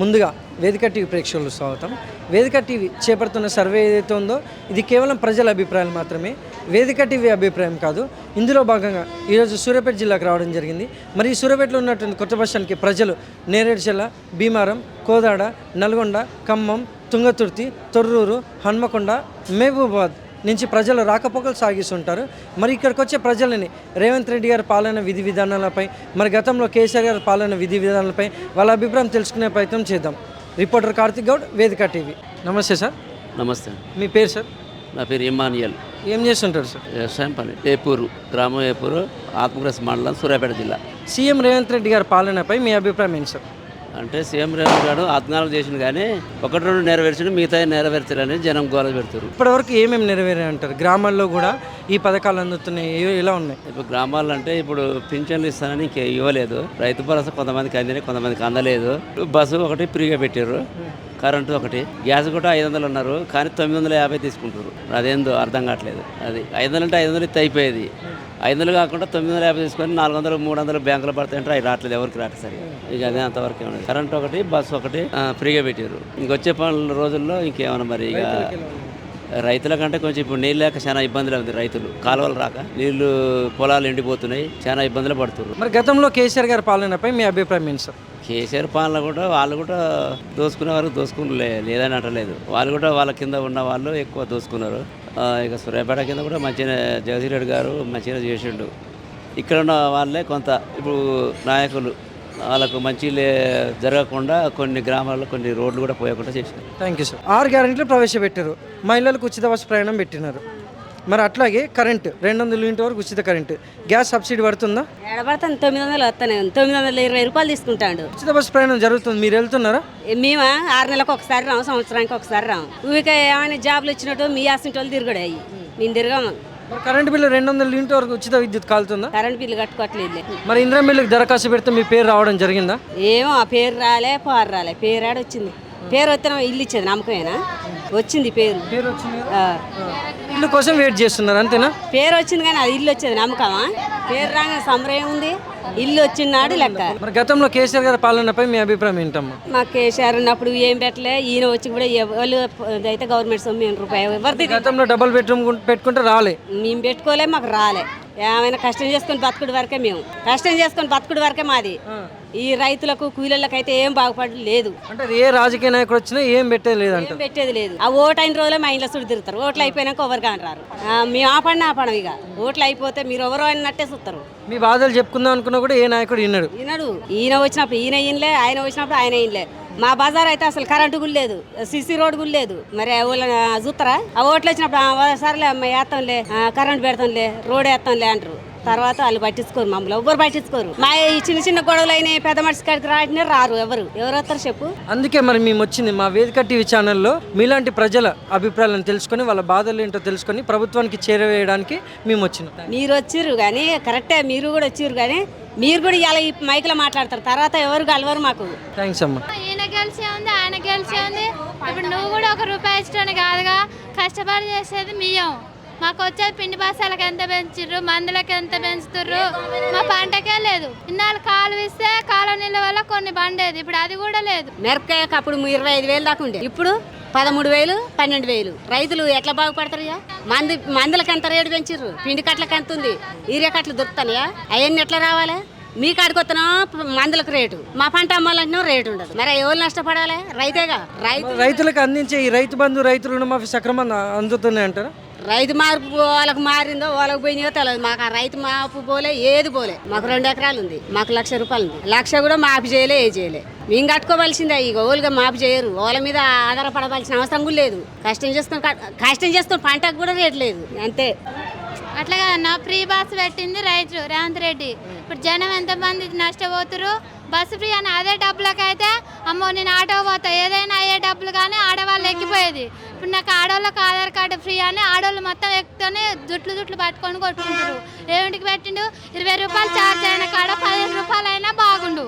ముందుగా వేదిక టీవీ ప్రేక్షకులకు స్వాగతం. వేదిక టీవీ చేపడుతున్న సర్వే ఏదైతే ఉందో ఇది కేవలం ప్రజల అభిప్రాయాలు మాత్రమే, వేదిక టీవీ అభిప్రాయం కాదు. ఇందులో భాగంగా ఈరోజు సూర్యాపేట జిల్లాకు రావడం జరిగింది. మరి ఈ సూర్యాపేటలో ఉన్నటువంటి కొత్త బస్ స్టాండ్కి ప్రజలు నేరేడుచెల్ల, భీమారం, కోదాడ, నల్గొండ, ఖమ్మం, తుంగతుర్తి, తొర్రూరు, హన్మకొండ, మహబూబాబాద్ నుంచి ప్రజలు రాకపోకలు సాగిస్తుంటారు. మరి ఇక్కడికి వచ్చే ప్రజలని రేవంత్ రెడ్డి గారి పాలన విధి విధానాలపై, మరి గతంలో కేసీఆర్ గారి పాలన విధి విధానాలపై వాళ్ళ అభిప్రాయం తెలుసుకునే ప్రయత్నం చేద్దాం. రిపోర్టర్ కార్తిక్ గౌడ్, వేదిక టీవీ. నమస్తే సార్. నమస్తే. మీ పేరు సార్? నా పేరు ఇమానియల్. ఏం చేస్తుంటారు సార్? వ్యవసాయం పని. ఏపూరు గ్రామం, ఏపూరు ఆత్మకూర మండలం, సూర్యాపేట జిల్లా. సీఎం రేవంత్ రెడ్డి గారి పాలనపై మీ అభిప్రాయం ఏంటి సార్? అంటే సీఎం రేవంత్ గారు ఆజ్ఞాలు చేసింది కానీ ఒకటి రెండు నెరవేర్చిన మిగతా నెరవేర్చారని జనం గోల పెడుతారు. ఇప్పటివరకు ఏమేమి నెరవేరే అంటారు? గ్రామాల్లో కూడా ఈ పథకాలు అందుతున్నాయి, ఎలా ఉన్నాయి? ఇప్పుడు గ్రామాల్లో అంటే ఇప్పుడు పింఛన్లు ఇస్తానని ఇంక ఇవ్వలేదు. రైతు భరోసా కొంతమందికి అందినాయి, కొంతమందికి అందలేదు. బస్సు ఒకటి ఫ్రీగా పెట్టారు, కరెంటు ఒకటి, గ్యాస్ కూడా 500 అన్నారు కానీ 950 తీసుకుంటారు. అదేందో అర్థం కావట్లేదు. అది 500 అంటే 500 ఇస్తే అయిపోయేది. 500 కాకుండా 950 తీసుకొని 400, 300 బ్యాంకులో పడతాయంటే అవి రావట్లేదు, ఎవరికి రావట్లేదు సరే. ఇక అదే అంతవరకు ఏమన్నా కరెంట్ ఒకటి, బస్సు ఒకటి ఫ్రీగా పెట్టారు. ఇంకొచ్చే పనుల రోజుల్లో ఇంకేమన్నా మరి ఇక రైతుల కంటే కొంచెం ఇప్పుడు నీళ్ళు లేక చాలా ఇబ్బందులు ఉంది. రైతులు కాలువలు రాక నీళ్లు పొలాలు ఎండిపోతున్నాయి, చాలా ఇబ్బందులు పడుతున్నారు. మరి గతంలో కేసీఆర్ గారి పాలనపై మీ అభిప్రాయం ఏంటి సార్? కేసీఆర్ పాలన కూడా వాళ్ళు కూడా దోసుకునే వరకు దోసుకుని లేదని అంటలేదు. వాళ్ళు కూడా వాళ్ళ కింద ఉన్న వాళ్ళు ఎక్కువ దోసుకున్నారు. ఇక సూర్యాపేట కింద కూడా మంచిగా జగదీష్ రెడ్డి గారు మంచిగా చేసిండు. ఇక్కడ ఉన్న వాళ్ళే కొంత ఇప్పుడు నాయకులు వాళ్ళకు మంచి జరగకుండా కొన్ని గ్రామాల్లో కొన్ని రోడ్లు కూడా పోయకుండా చేశారు. Thank you sir. 6 గ్యారెంటీలు ప్రవేశపెట్టారు. మహిళలకు ఉచిత బస్సు ప్రయాణం పెట్టినారు. మరి అట్లాగే కరెంటు 200 యూనిట్ వరకు ఉచిత కరెంటు, గ్యాస్ సబ్సిడీ పడుతుందా? ఎడబడతాను 900 వస్తానే 920 రూపాయలు తీసుకుంటాడు. ఉచిత బస్సు ప్రయాణం జరుగుతుంది, మీరు వెళ్తున్నారా? మేము 6 నెలలకు ఒకసారి రాము, సంవత్సరానికి ఒకసారి రాము. ఊరికే ఏమైనా జాబులు వచ్చినట్టు మీ ఆసింటి వాళ్ళు తిరగడు అయ్యి మేము తిరగాము. మరి కరెంటు బిల్లు 200 యూనిట్ వరకు ఉచిత విద్యుత్ కాలుతుందా? Current bill కట్టుకోవట్లేదు. మరి ఇంద్రా బిల్లుకి దరఖాస్తు పెడితే మీ పేరు రావడం జరిగిందా? ఏమో ఆ పేరు రాలే, పారు రాలే. పేరు ఆడ వచ్చింది. పేరు వస్తే ఇల్లు ఇచ్చేది నమ్మకమేనా? వచ్చింది పేరు. ఇల్లు కోసం వెయిట్ చేస్తున్నారు అంతేనా? పేరు వచ్చింది కానీ అది ఇల్లు వచ్చేది నమ్మకమా? పేరు రాగానే సంబరం ఉంది, ఇల్లు వచ్చినాడు లెక్క. మరి గతంలో కేసీఆర్ గారి పాలనపై మీ అభిప్రాయం ఏంటమ్మా? మాకు కేసీఆర్ ఉన్నప్పుడు ఏం పెట్టలే, ఈయన వచ్చి కూడా ఎవరు అయితే గవర్నమెంట్ సొమ్ము రూపాయి ఎవరిది. గతంలో డబుల్ బెడ్రూమ్ పెట్టుకుంటే రాలే, మేము పెట్టుకోలే, మాకు రాలే. ఏమైనా కష్టం చేసుకొని బతుకుడు వరకే, మేము కష్టం చేసుకొని బతుకుడు వరకే మాది. ఈ రైతులకు కూలీలకు అయితే ఏం బాగుపడలేదు లేదు. అంటే ఏ రాజకీయ నాయకుడు వచ్చినా ఏం పెట్టేది లేదంట. పెట్టేది లేదు. ఆ ఓటు అయిన రోజులే మా ఇంట్లో చుట్టూ తిరుగుతారు. ఓట్లు అయిపోయినాక ఎవరు కానీ రారు. మేము ఆపడం ఇక ఓట్లు అయిపోతే మీరు ఎవరో అయినట్టే చూస్తారు. మీ బాధలు చెప్పుకుందాం అనుకున్నా కూడా ఏ నాయకుడు విన్నాడు. ఈయన వచ్చినప్పుడు ఈయన ఇన్లే, ఆయన వచ్చినప్పుడు ఆయన ఇన్లే. మా బజార్ అయితే అసలు కరెంటు కూడా లేదు, సిసి రోడ్ కూడా లేదు. మరి వాళ్ళని చూస్తారా? ఆ ఓట్లు వచ్చినప్పుడు సరేలే వేస్తాంలే, కరెంట్ పెడతాంలే, రోడ్ వేస్తాంలే అంటారు. తర్వాత వాళ్ళు పట్టించుకోరు, మమ్మల్ని ఎవ్వరు పట్టించుకోరు. మా ఈ చిన్న చిన్న గొడవలు అయినా పెద్ద మనిషి కాడికి రాటినే రారు, ఎవరు వస్తారు చెప్పు. అందుకే మరి మేము వచ్చింది మా వేదిక టీవీ ఛానల్లో మీలాంటి ప్రజల అభిప్రాయాలను తెలుసుకొని వాళ్ళ బాధలు ఏంటో తెలుసుకొని ప్రభుత్వానికి చేరవేయడానికి మేము వచ్చినాం. మీరు వచ్చిర్రు కానీ కరెక్టే, మీరు కూడా వచ్చిర్రు కానీ మీరు కూడా ఇలా ఈ మైక్లో మాట్లాడతారు, తర్వాత ఎవరు కలవరు మాకు. థ్యాంక్స్ అమ్మా. ఈయన గెలిచే ఉంది, ఆయన గెలిచే ఉంది. ఇప్పుడు నువ్వు కూడా 1 రూపాయి ఇష్టం కాదుగా, కష్టపడి చేసేది మీయం. మాకు వచ్చేది పిండి బస్సాలకు ఎంత పెంచిర్రు, మందులకు ఎంత పెంచుతుర్రు, మా పంటకే లేదు. ఇన్నాళ్ళు కాలు ఇస్తే కాలువ నీళ్ళ వల్ల కొన్ని బండేది, ఇప్పుడు అది కూడా లేదు. మిరపకాయకు అప్పుడు 25,000 దాకా ఉండే, ఇప్పుడు 13,000, 12,000. రైతులు ఎట్లా బాగుపడతారు? మందులకు ఎంత రేటు పెంచిర్రు, పిండి కట్లకు ఎంత ఉంది, ఈరియా కట్టలు దొరుకుతాయా? అవన్నీ ఎట్లా రావాలి? మీ కాడికి వస్తున్నా మందులకు రేటు, మా పంట అమ్మాలంటే రేటు ఉండదు. మరి ఎవరు నష్టపడాలి? రైతేగా. రైతులకు అందించే ఈ రైతు బంధు, రైతు రుణమాఫీ సక్రమంగా అందుతున్నాయి అంటారా? రైతు మార్పు వాళ్ళకు మారిందో వాళ్ళకు పోయినాయో తెలియదు. మాకు ఆ రైతు మాపు పోలే, ఏది పోలే. మాకు 2 ఎకరాలు ఉంది, మాకు 1,00,000 రూపాయలు ఉంది. 1,00,000 కూడా మాఫీ చేయలే, ఏ చేయలే. మేము కట్టుకోవాల్సిందే. ఇక ఓలుగా మాఫీ చేయరు, వాళ్ళ మీద ఆధారపడవలసిన అవసరం కూడా లేదు. కష్టం చేసుకుని పంటకు కూడా రేటు లేదు, అంతే. అట్లా కదన్నా, ఫ్రీ బస్సు పెట్టింది రైతు రేవంత్ రెడ్డి. ఇప్పుడు జనం ఎంతమంది నష్టపోతురు. బస్సు ఫ్రీ అని అదే డబ్బులకైతే అమ్మో నేను ఆటో పోతా, ఏదైనా అయ్యే డబ్బులు కానీ ఆడవాళ్ళు ఎక్కిపోయేది. ఇప్పుడు నాకు ఆడవాళ్ళకి ఆధార్ కార్డు ఫ్రీ అని ఆడవాళ్ళు మొత్తం ఎక్కుతూనే జుట్లు పట్టుకొని కొట్టుకుంటారు. ఏమిటికి పెట్టిండు? 20 రూపాయలు ఛార్జ్ అయిన కాడ 15 రూపాయలు అయినా బాగుండు,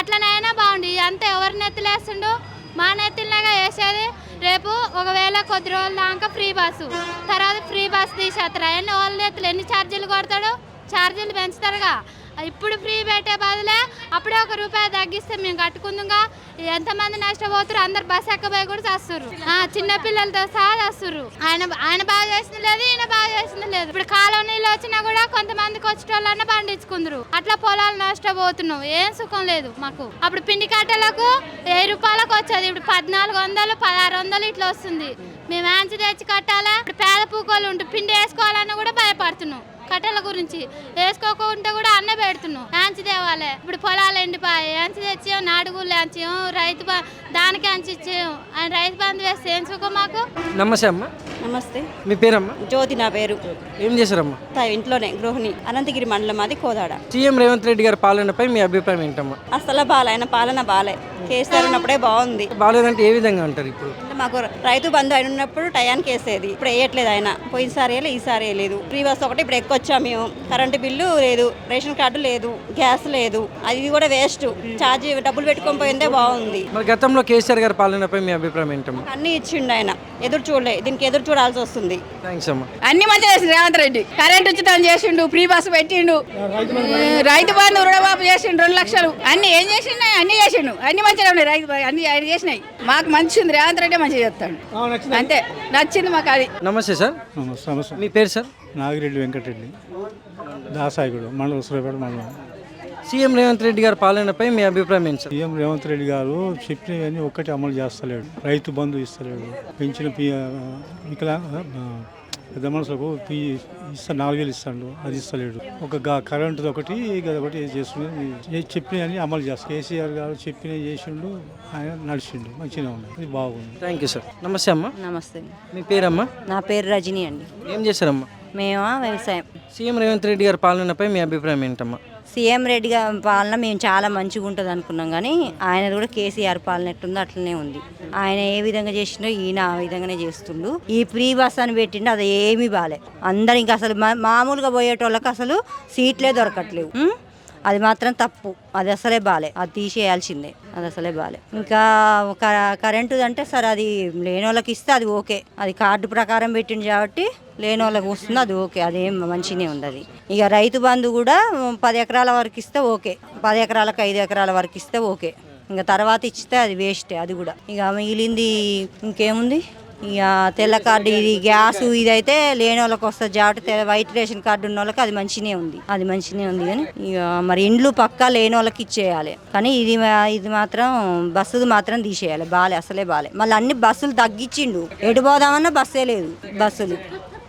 అట్లనైనా బాగుండు. అంతే ఎవరి నెత్తిలేస్తుండు? మా నెత్తిలాగా వేసేది. రేపు ఒకవేళ కొద్ది రోజుల దాకా ఫ్రీ బస్సు, తర్వాత ఫ్రీ బస్సు తీసేస్తారు. అవన్నీ వాళ్ళ నెత్తులు ఎన్ని ఛార్జీలు కొడతాడు? ఛార్జీలు పెంచుతారుగా. ఇప్పుడు ఫ్రీ పెట్టే బదులే అప్పుడే ₹1 తగ్గిస్తే మేము కట్టుకుందాగా. ఎంతమంది నష్టపోతారు, అందరు బస్ ఎక్కబోయి కూడా చేస్తారు, చిన్న పిల్లలతో సహా చేస్తారు. ఆయన బాగా చేసింది లేదు, ఈయన బాగా చేసింది లేదు. ఇప్పుడు కాలనీలో వచ్చినా కూడా కొంతమందికి వచ్చేటోళ్ళన్నా పండించుకుందరు, అట్లా పొలాలు నష్టపోతున్నాం. ఏం సుఖం లేదు మాకు. అప్పుడు పిండి కట్టలకు ₹1000 వచ్చేది, ఇప్పుడు 1400, 1600 ఇట్లా వస్తుంది. మేము యాంచి తెచ్చి కట్టాలా. ఇప్పుడు పేద పూకోళ్ళు ఉంటూ పిండి వేసుకోవాలన్నా కూడా భయపడుతున్నాం. కట్టెల గురించి వేసుకోకుండా కూడా అన్న పెడుతున్నాం. యాంచి తేవాలి. ఇప్పుడు పొలాలు ఎండిపోయి యాంచి తెచ్చాం, నాడుగులు యాంచాం, రైతు దానికి యాంచి ఇచ్చాం. ఆయన రైతు బంధు వేస్తే ఏం సుఖం మాకు. నమస్తే అమ్మ. నమస్తే. మీ పేరమ్మా? జ్యోతి నా పేరు. ఏం చేశారమ్మా? ఇంట్లోనే గృహిణి. అనంతగిరి మండలం, అది కోదాడ. సీఎం రేవంత్ రెడ్డి గారి పాలనపై మీ అభిప్రాయం ఏంటమ్మా? అసలు బాలే, ఆయన పాలన బాలే. కేసీఆర్ ఉన్నప్పుడే బాగుంది. బాగాలేదంటే ఏ విధంగా అంటారు? ఇప్పుడు మాకు రైతు బంధు ఆయన ఉన్నప్పుడు టయానికి వేసేది, ఇప్పుడు వేయట్లేదు ఆయన. పోయినసారి వేయలేదు, ఈసారి వేయలేదు. ఫ్రీ బస్ ఒకటి ఇప్పుడు ఎక్కువచ్చాము మేము. కరెంటు బిల్లు లేదు, రేషన్ కార్డు లేదు, గ్యాస్ లేదు. అది కూడా వేస్ట్. ఛార్జ్ డబ్బులు పెట్టుకొని పోయిందే బాగుంది. మరి గతంలో కేసీఆర్ గారి పాలనపై మీ అభిప్రాయం ఏంటమ్మా? అన్ని ఇచ్చిండు ఆయన, ఎదురు చూడలే. దీనికి ఎదురు చూడాల్సి వస్తుంది. థ్యాంక్స్ అమ్మా. అన్ని మంచిగా చేసిండు రేవంత్ రెడ్డి. కరెంట్ ఉచితం చేసిండు, ఫ్రీ బస్సు పెట్టిండు, రైతు బంధు రుణమాఫీ చేసిండు, 2 లక్షలు. అన్ని ఏం చేసిండు? అన్ని చేసిండు. అన్ని మంచిగా ఉన్నాయి. రైతు అన్ని ఆయన చేసినాయి. మాకు మంచిది, రేవంత్ రెడ్డి మంచిగా చేస్తాడు. అంతే, నచ్చింది మాకు అది. నమస్తే సార్. నమస్తే. మీ పేరు సార్? నాగిరెడ్డి వెంకటరెడ్డి, దాసాయిగూడ మండలం, సూర్యాపేట మండలం. సీఎం రేవంత్ రెడ్డి గారి పాలనపై మీ అభిప్రాయం ఏంటి సార్? సీఎం రేవంత్ రెడ్డి గారు చెప్పినవన్నీ ఒక్కటి అమలు చేస్తలేడు. రైతు బంధు ఇస్తలేడు, పెంచిన పెద్ద మనుషులకు ఇస్తా 4000 ఇస్తాడు, అది ఇస్తలేడు. కరెంటు ఒకటి ఒకటి చేస్తున్నాడు. చెప్పినవన్నీ అమలు చేస్తాడు. కేసీఆర్ గారు చెప్పినవి చేసిండు, ఆయన నడిచిండు, మంచిగా ఉంది, అది బాగుంది. Thank you sir. నమస్తే అమ్మా. నమస్తే. మీ పేరమ్మా? నా పేరు రజనీ అండి. ఏం చేశారమ్మా? మేమా వ్యవసాయం. సీఎం రేవంత్ రెడ్డి గారి పాలనపై మీ అభిప్రాయం ఏంటమ్మా? సీఎం రెడ్డి గారి పాలన మేము చాలా మంచిగా ఉంటుంది అనుకున్నాం, కానీ ఆయన కూడా కేసీఆర్ పాలన ఎట్టుందో అట్లనే ఉంది. ఆయన ఏ విధంగా చేసిండో ఈయన ఆ విధంగానే చేస్తుండు. ఈ ఫ్రీ బస్ అని పెట్టిండు, అది ఏమీ బాలే. అందరు ఇంకా అసలు మామూలుగా పోయేటోళ్ళకి అసలు సీట్లే దొరకట్లేవు. అది మాత్రం తప్పు. అది అసలే బాలే, అది తీసేయాల్సిందే. అది అసలే బాలే. ఇంకా కరెంటు అంటే సరే, అది లేని వాళ్ళకి ఇస్తే అది ఓకే. అది కార్డు ప్రకారం పెట్టిండు కాబట్టి లేని వాళ్ళకి వస్తుంది, అది ఓకే. అదేం మంచిగానే ఉంది అది. ఇక రైతు బంధు కూడా 10 ఎకరాల వరకు ఇస్తే ఓకే. 10 ఎకరాలకు 5 ఎకరాల వరకు ఇస్తే ఓకే. ఇంకా తర్వాత ఇస్తే అది వేస్టే. అది కూడా ఇక మిగిలింది ఇంకేముంది. ఇక తెల్ల కార్డు, ఇది గ్యాస్, ఇదైతే లేని వాళ్ళకి వస్తుంది కాబట్టి వైట్ రేషన్ కార్డు ఉన్న వాళ్ళకి అది మంచిగానే ఉంది. అది మంచిగానే ఉంది. కానీ ఇక మరి ఇండ్లు పక్కా లేని వాళ్ళకి ఇచ్చేయాలి. కానీ ఇది మాత్రం బస్సుది మాత్రం తీసేయాలి. బాలే, అసలే బాలే. మళ్ళీ అన్ని బస్సులు తగ్గించిండు. ఎటు పోదామన్నా బస్సే లేదు, బస్సులు.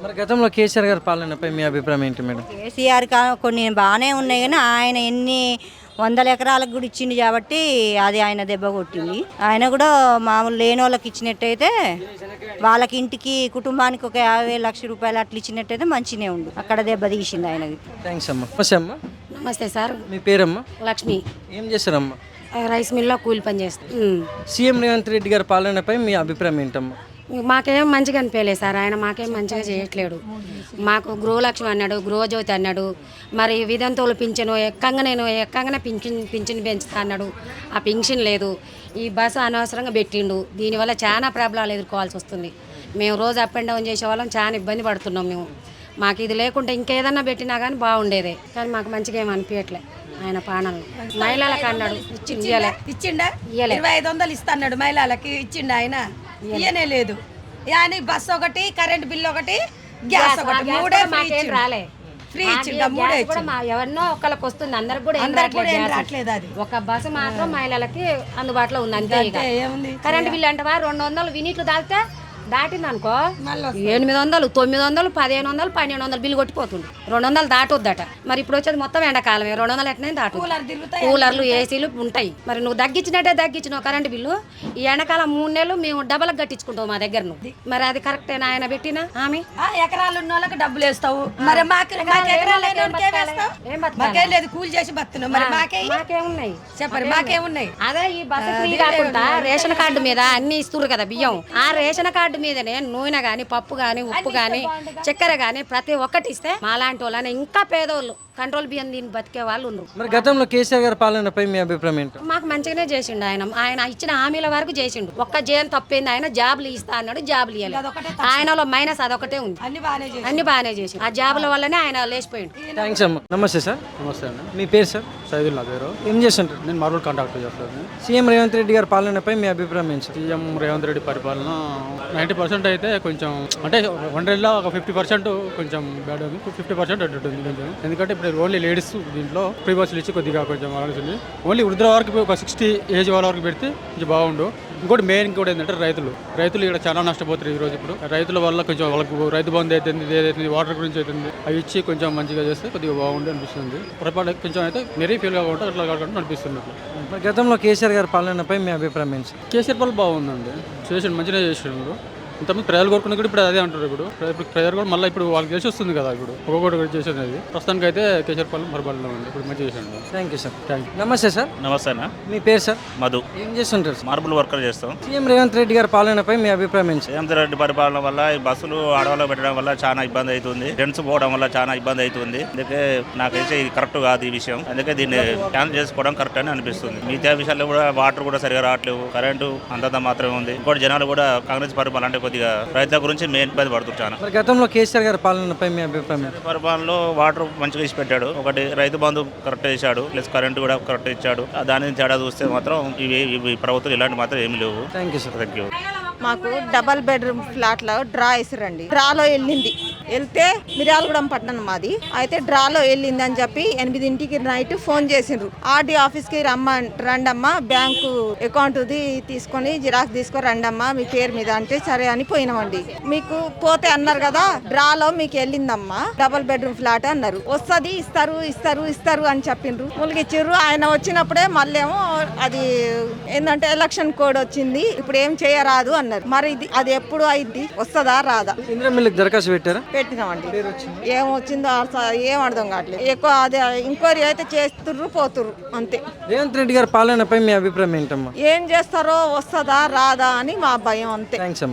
మరి గతంలో కేసీఆర్ గారి పాలనపై మీ అభిప్రాయం ఏంటి మేడం? కేసీఆర్ కొన్ని బాగానే ఉన్నాయి, కానీ ఆయన ఎన్ని 100 ఎకరాలకు కూడా ఇచ్చిండు కాబట్టి అది ఆయన దెబ్బ కొట్టింది. ఆయన కూడా మామూలు లేని వాళ్ళకి ఇచ్చినట్టయితే, వాళ్ళకి ఇంటికి కుటుంబానికి ఒక 50 లక్షల రూపాయలు అట్లా ఇచ్చినట్టయితే మంచిగానే ఉంది. అక్కడ దెబ్బ తీసింది ఆయనది. థ్యాంక్స్ అమ్మా. నమస్తే అమ్మా. నమస్తే సార్. మీ పేరమ్మా? లక్ష్మి. ఏం చేస్తారమ్మా? రైస్ మిల్లో కూలి పని చేస్తాం. సీఎం రేవంత్ రెడ్డి గారి పాలనపై మీ అభిప్రాయం ఏంటమ్మా? మాకేం మంచిగా అనిపించలేదు సార్. ఆయన మాకేం మంచిగా చేయట్లేడు. మాకు గృహలక్ష్మి అన్నాడు, గృహజ్యోతి అన్నాడు, మరి విధంతువులు పింఛను ఎక్కంగానే పింఛన్ పెంచుతా అన్నాడు. ఆ పింఛన్ లేదు. ఈ బస్సు అనవసరంగా పెట్టిండు. దీనివల్ల చాలా ప్రాబ్లాలు ఎదుర్కోవాల్సి వస్తుంది. మేము రోజు అప్ అండ్ డౌన్ చేసేవాళ్ళం, చాలా ఇబ్బంది పడుతున్నాం మేము. మాకు ఇది లేకుంటే ఇంకేదన్నా పెట్టినా కానీ బాగుండేదే, కానీ మాకు మంచిగా ఏమి అనిపించట్లే. ఆయన పాలనలు మహిళలకు అన్నాడు, ఇచ్చిండా 2500 ఇస్తాడు మహిళలకి, ఇచ్చిండు ఆయన. ఇయనే లేదు. కానీ బస్సు ఒకటి, కరెంట్ బిల్ ఒకటి, గ్యాస్ ఒకటి, మూడే రాలే. ఫ్రీ ఇచ్చిండు. మూడే ఎవరినో ఒకళ్ళకి వస్తుంది, అందరికి కూడా ఏం రావట్లేదు. అది ఒక బస్సు మాత్రం మహిళలకి అందుబాటులో ఉంది, అంతే. కరెంట్ బిల్ అంటే 200 యూనిట్లు దాటింది అనుకో, 800, 900, 1500, 1200 బిల్లు కొట్టిపోతుంది. 200 దాటొద్దట. మరి ఇప్పుడు వచ్చేది మొత్తం ఎండాకాలమే. 200 ఎట్లనే దాటు. కూలర్లు, ఏసీలు ఉంటాయి. మరి నువ్వు తగ్గించినావు కరెంట్ బిల్లు. ఈ ఎండాకాలం 3 నెలలు మేము డబల్ కట్టించుకుంటావు మా దగ్గర. నువ్వు మరి అది కరెక్టేనా ఆయన పెట్టినా హామీ? ఎకరాలు ఉన్న వాళ్ళకి డబ్బులు వేస్తావు, మరి మాకే లేదు. కూలి చేసి బతున్నావు, మరి మాకేమున్నాయి చెప్పరు? మాకేమున్నాయి? అదే ఈ బస్సు ఫ్రీ కాకుండా రేషన్ కార్డు మీద అన్ని ఇస్తున్నారు కదా బియ్యం. ఆ రేషన్ కార్డు మీదనే నూనె గాని, పప్పు గాని, ఉప్పు గాని, చక్కెర గాని ప్రతి ఒక్కటి ఇస్తే మాలాంటి వాళ్ళని ఇంకా పేదోళ్ళు కంట్రోల్ బియ్యం దీన్ని బతికే వాళ్ళు ఉన్నారు. మరి గతంలో కేసీఆర్ గారి పాలనపై మీ అభిప్రాయం ఏంటో? మాకు మంచిగానే చేసిండు ఆయన ఇచ్చిన హామీల వరకు చేసిండు. ఒక్క జైలు తప్పింది, ఆయన జాబులు ఇస్తా అన్నాడు, జాబులు ఇవ్వలేదు. ఆయనలో మైనస్ అదొకటే ఉంది, అన్ని బాగానే చేసిండు. ఆ జాబుల వల్లనే ఆయన లేచిపోయిండు. థ్యాంక్స్ అమ్మ. నమస్తే సార్. నమస్తే అండి. మీ పేరు సార్? సైదుల్ నా పేరు. ఏం చేస్తుంటారు? నేను మార్బుల్ కాంట్రాక్టర్ చేస్తాను. సీఎం రేవంత్ రెడ్డి గారి పాలనపై మీ అభిప్రాయం ఏంటి సార్? సీఎం రేవంత్ రెడ్డి పరిపాలన 90% అయితే కొంచెం అంటే 100లో ఒక 50% కొంచెం బ్యాడ్ ఉంది, 50% అడ్డు ఉంది కొంచెం. ఎందుకంటే ఇప్పుడు ఓన్లీ లేడీస్ దీంట్లో ఫ్రీ బస్సులు ఇచ్చి కొద్దిగా కొంచెం ఆలోచించింది. ఓన్లీ వృద్ధుల వరకు ఒక 60 ఏజ్ వాళ్ళ వరకు పెడితే కొంచెం బాగుండు. ఇంకోటి మెయిన్ ఇంకోటి ఏంటంటే రైతులు ఇక్కడ చాలా నష్టపోతారు ఈరోజు. ఇప్పుడు రైతుల వల్ల కొంచెం వాళ్ళకు రైతు బంధు అవుతుంది, ఏదైతుంది వాటర్ గురించి అవుతుంది, అవి ఇచ్చి కొంచెం మంచిగా చేస్తే కొద్దిగా బాగుండు అనిపిస్తుంది. పొరపాటు కొంచెం అయితే మెరీ ఫీల్ కాకుండా అట్లా కాకుండా అనిపిస్తున్నట్లు. మరి గతంలో కేసీఆర్ గారి పాలనపై మీ అభిప్రాయం ఏంటి సార్? కేసీఆర్ పాలన బాగుందండి, చేసిండు, మంచిగా చేసిండు. ఇంతమంది ప్రజలు కోరుకున్న కూడా ఇప్పుడు అదే అంటారు. ఇప్పుడు ప్రజలు కూడా మళ్ళీ ఇప్పుడు వాళ్ళకి చేసి వస్తుంది కదా, ఇప్పుడు ఒక్కొక్కటి చేసేది. ప్రస్తుతానికి అయితే కేసీఆర్ పాలన పరిపాలన ఉంది, ఇప్పుడు మంచిగా చేసిండు. Thank you sir. Thank you. నమస్తే సార్. నమస్తే అన్న. మీ పేరు సార్? మధు. ఏం చేస్తుంటారు సార్? మార్బుల్ వర్కర్ చేస్తాం. సీఎం రేవంత్ రెడ్డి గారి పాలనపై మీ అభిప్రాయం ఏంటి సార్? రేవంత్ రెడ్డి పరిపాలన వల్ల ఈ బస్సులు ఆడవాళ్ళకి పెట్టడం వల్ల చాలా ఇబ్బంది అవుతుంది, జెంట్స్ పోవడం వల్ల చాలా ఇబ్బంది అవుతుంది. అందుకే నాకైతే ఇది కరెక్ట్ కాదు ఈ విషయం. అందుకే దీన్ని క్యాన్సిల్ చేసుకోవడం కరెక్ట్ అని అనిపిస్తుంది. మిగతా విషయాల్లో కూడా వాటర్ కూడా సరిగా రావట్లేవు, కరెంటు అంతంత మాత్రమే ఉంది. ఇంకోటి జనాలు కూడా కాంగ్రెస్ పరిపాలన అంటే కొద్దిగా రైతుల గురించి మెయిన్ ఇబ్బంది పడుతుంటాను. మరి గతంలో కేసీఆర్ గారి పాలనపై మీ అభిప్రాయం ఏంటి? పరిపాలనలో వాటర్ మంచిగా ఇచ్చి పెట్టాడు, ఒకటి రైతు బంధు కరెక్ట్ ఇచ్చాడు, ప్లస్ కరెంటు కూడా కరెక్ట్ ఇచ్చాడు. దాని తేడా చూస్తే మాత్రం ఇవి ప్రభుత్వం ఇలాంటి మాత్రం ఏమి లేవు. Thank you sir. Thank you. మాకు డబల్ బెడ్రూమ్ ఫ్లాట్ లో డ్రా వేసిరండి. డ్రాలో వెళ్తే మిర్యాలగూడెం పట్టణం మాది. అయితే డ్రాలో వెళ్ళింది అని చెప్పి 8ంటికి నైట్ ఫోన్ చేసిండ్రు. ఆర్డీ ఆఫీస్ కి రండమ్మా, బ్యాంకు అకౌంట్ తీసుకొని జిరాక్స్ తీసుకొని రండమ్మా మీ పేరు మీద అంటే సరే అని పోయినామండి. మీకు పోతే అన్నారు కదా డ్రాలో మీకు వెళ్ళిందమ్మా డబల్ బెడ్రూమ్ ఫ్లాట్ అన్నారు. వస్తుంది, ఇస్తారు అని చెప్పిండ్రు. ములిగిచ్చిర్రు. ఆయన వచ్చినప్పుడే మళ్ళేమో అది ఏంటంటే ఎలక్షన్ కోడ్ వచ్చింది, ఇప్పుడు ఏం చేయరాదు అన్నారు. మరి అది ఎప్పుడు అయింది, వస్తుందా రాదా? ఇంద్రమిల్లికి దరఖాస్తు పెట్టారా? పెట్టినామండి. ఏమొచ్చిందో ఏం అర్థం కావట్లేదు. ఎక్కువ అదే ఎంక్వైరీ అయితే చేస్తుర్రు, పోతుర్రు అంతే. రేవంత్ రెడ్డి గారి పాలనపై మీ అభిప్రాయం ఏంటమ్మా? ఏం చేస్తారో, వస్తుందా రాదా అని మా భయం అంతే. థ్యాంక్స్ అమ్మా.